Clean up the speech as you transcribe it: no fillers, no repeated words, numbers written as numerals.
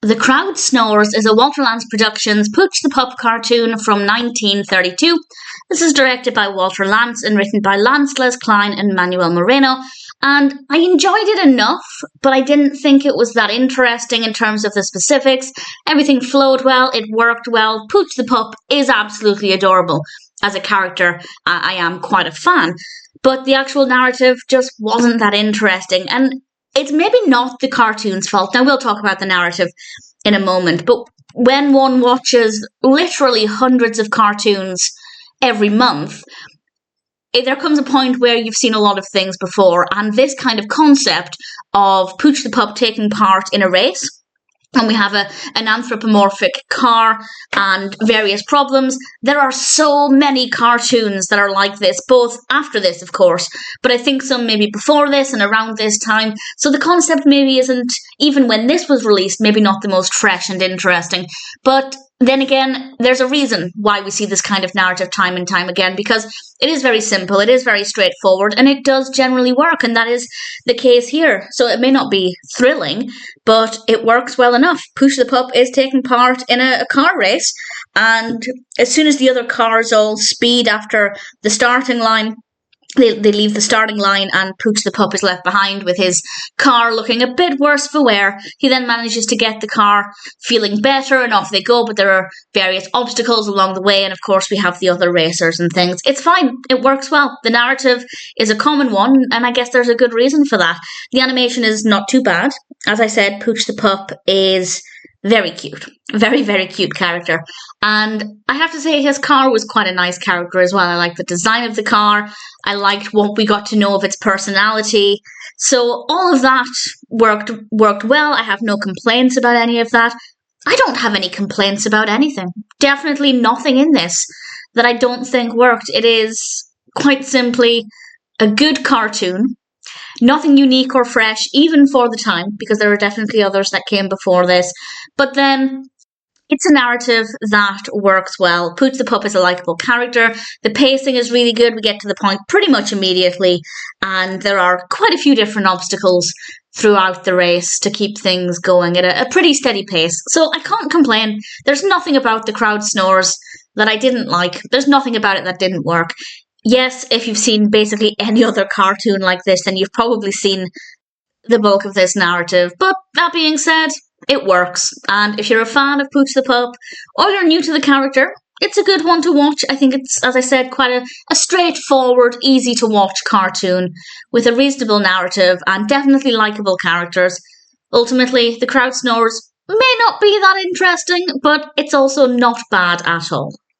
The Crowd Snores is a Walter Lantz Productions Pooch the Pup cartoon from 1932. This is directed by Walter Lantz and written by Lantz, Kline and Manuel Moreno. And I enjoyed it enough, but I didn't think it was that interesting in terms of the specifics. Everything flowed well, it worked well. Pooch the Pup is absolutely adorable. As a character, I am quite a fan. But the actual narrative just wasn't that interesting. And it's maybe not the cartoon's fault. Now, we'll talk about the narrative in a moment. But when one watches literally hundreds of cartoons every month, there comes a point where you've seen a lot of things before. And this kind of concept of Pooch the Pup taking part in a race, and we have an anthropomorphic car and various problems. There are so many cartoons that are like this, both after this, of course, but I think some maybe before this and around this time. So the concept maybe isn't, even when this was released, maybe not the most fresh and interesting. But then again, there's a reason why we see this kind of narrative time and time again, because it is very simple, it is very straightforward, and it does generally work, and that is the case here. So it may not be thrilling, but it works well enough. Pooch the Pup is taking part in a car race, and as soon as the other cars all speed after the starting line, they leave the starting line, and Pooch the Pup is left behind with his car looking a bit worse for wear. He then manages to get the car feeling better, and off they go, but there are various obstacles along the way, and of course we have the other racers and things. It's fine. It works well. The narrative is a common one, and I guess there's a good reason for that. The animation is not too bad. As I said, Pooch the Pup is very cute. Very, very cute character. And I have to say his car was quite a nice character as well. I liked the design of the car. I liked what we got to know of its personality. So all of that worked well. I have no complaints about any of that. I don't have any complaints about anything. Definitely nothing in this that I don't think worked. It is quite simply a good cartoon. Nothing unique or fresh, even for the time, because there are definitely others that came before this. But then it's a narrative that works well. Pooch the Pup is a likeable character. The pacing is really good. We get to the point pretty much immediately. And there are quite a few different obstacles throughout the race to keep things going at a pretty steady pace. So I can't complain. There's nothing about The Crowd Snores that I didn't like. There's nothing about it that didn't work. Yes, if you've seen basically any other cartoon like this, then you've probably seen the bulk of this narrative. But that being said, it works. And if you're a fan of Pooch the Pup, or you're new to the character, it's a good one to watch. I think it's, as I said, quite a straightforward, easy to watch cartoon with a reasonable narrative and definitely likeable characters. Ultimately, The Crowd Snores may not be that interesting, but it's also not bad at all.